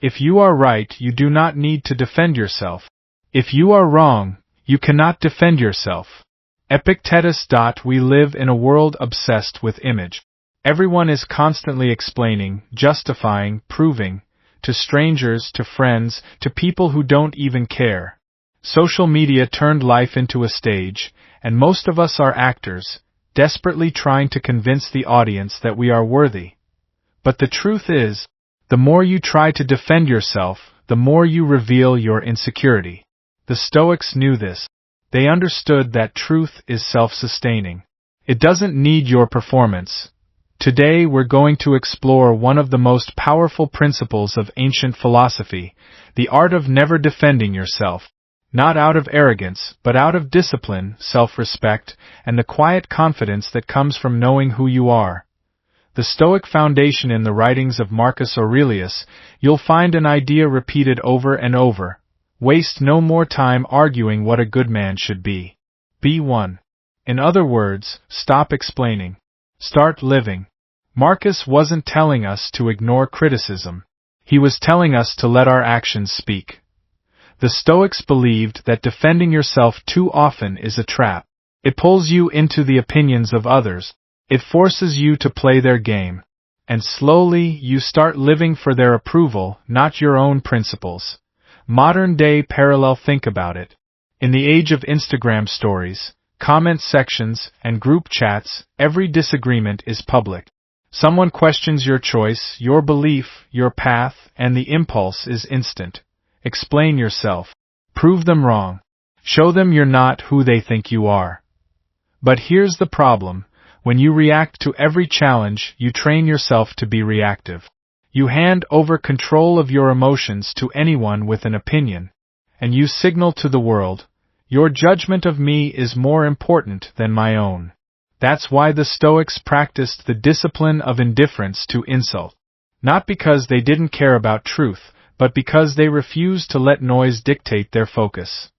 If you are right, you do not need to defend yourself. If you are wrong, you cannot defend yourself. Epictetus. We live in a world obsessed with image. Everyone is constantly explaining, justifying, proving, to strangers, to friends, to people who don't even care. Social media turned life into a stage, and most of us are actors, desperately trying to convince the audience that we are worthy. But the truth is, the more you try to defend yourself, the more you reveal your insecurity. The Stoics knew this. They understood that truth is self-sustaining. It doesn't need your performance. Today we're going to explore one of the most powerful principles of ancient philosophy, the art of never defending yourself. Not out of arrogance, but out of discipline, self-respect, and the quiet confidence that comes from knowing who you are. The Stoic foundation. In the writings of Marcus Aurelius, you'll find an idea repeated over and over. Waste no more time arguing what a good man should be. Be one. In other words, stop explaining. Start living. Marcus wasn't telling us to ignore criticism. He was telling us to let our actions speak. The Stoics believed that defending yourself too often is a trap. It pulls you into the opinions of others. It forces you to play their game. And slowly you start living for their approval, not your own principles. Modern day parallel. Think about it. In the age of Instagram stories, comment sections, and group chats, every disagreement is public. Someone questions your choice, your belief, your path, and the impulse is instant. Explain yourself. Prove them wrong. Show them you're not who they think you are. But here's the problem. When you react to every challenge, you train yourself to be reactive. You hand over control of your emotions to anyone with an opinion. And you signal to the world, your judgment of me is more important than my own. That's why the Stoics practiced the discipline of indifference to insult. Not because they didn't care about truth, but because they refused to let noise dictate their focus.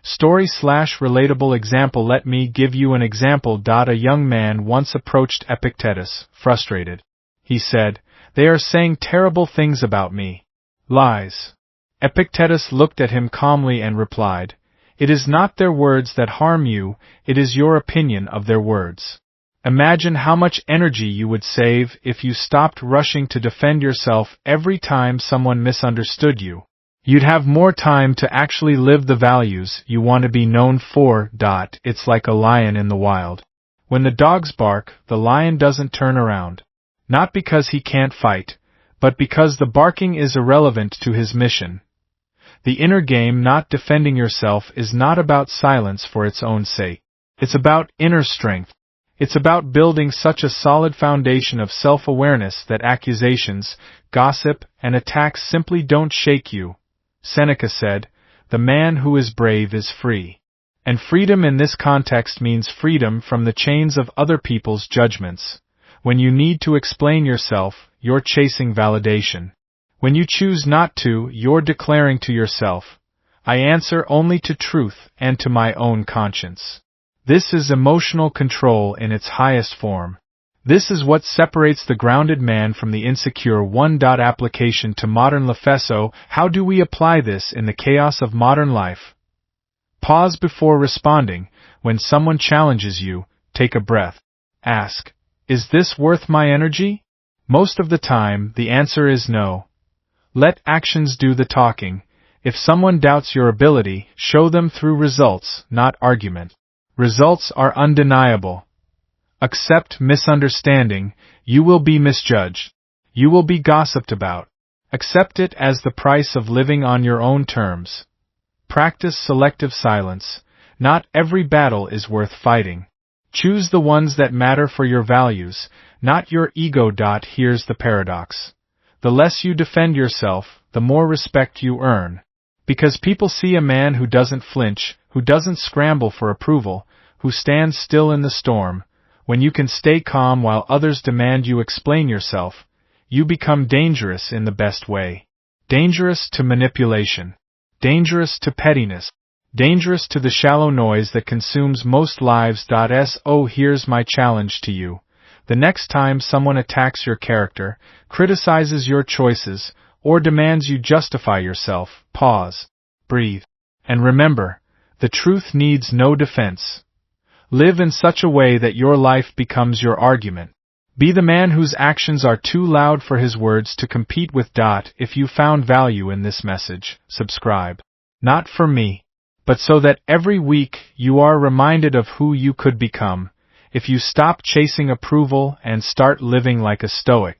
Story/relatable example. Let me give you an example. A young man once approached Epictetus, frustrated. He said, "They are saying terrible things about me." Lies. Epictetus looked at him calmly and replied, "It is not their words that harm you, it is your opinion of their words." Imagine how much energy you would save if you stopped rushing to defend yourself every time someone misunderstood you. You'd have more time to actually live the values you want to be known for. It's like a lion in the wild. When the dogs bark, the lion doesn't turn around. Not because he can't fight, but because the barking is irrelevant to his mission. The inner game. Not defending yourself is not about silence for its own sake. It's about inner strength. It's about building such a solid foundation of self-awareness that accusations, gossip, and attacks simply don't shake you. Seneca said, "The man who is brave is free." And freedom in this context means freedom from the chains of other people's judgments. When you need to explain yourself, you're chasing validation. When you choose not to, you're declaring to yourself, "I answer only to truth and to my own conscience." This is emotional control in its highest form. This is what separates the grounded man from the insecure one. Application to modern life. So, how do we apply this in the chaos of modern life? Pause before responding. When someone challenges you, take a breath. Ask, "Is this worth my energy?" Most of the time, the answer is no. Let actions do the talking. If someone doubts your ability, show them through results, not argument. Results are undeniable. Accept misunderstanding. You will be misjudged. You will be gossiped about. Accept it as the price of living on your own terms. Practice selective silence. Not every battle is worth fighting. Choose the ones that matter for your values, not your ego. Here's the paradox. The less you defend yourself, the more respect you earn. Because people see a man who doesn't flinch, who doesn't scramble for approval, who stands still in the storm. When you can stay calm while others demand you explain yourself, you become dangerous in the best way. Dangerous to manipulation. Dangerous to pettiness. Dangerous to the shallow noise that consumes most lives. So here's my challenge to you. The next time someone attacks your character, criticizes your choices, or demands you justify yourself, pause, breathe, and remember, the truth needs no defense. Live in such a way that your life becomes your argument. Be the man whose actions are too loud for his words to compete with. If you found value in this message, subscribe. Not for me, but so that every week you are reminded of who you could become if you stop chasing approval and start living like a Stoic.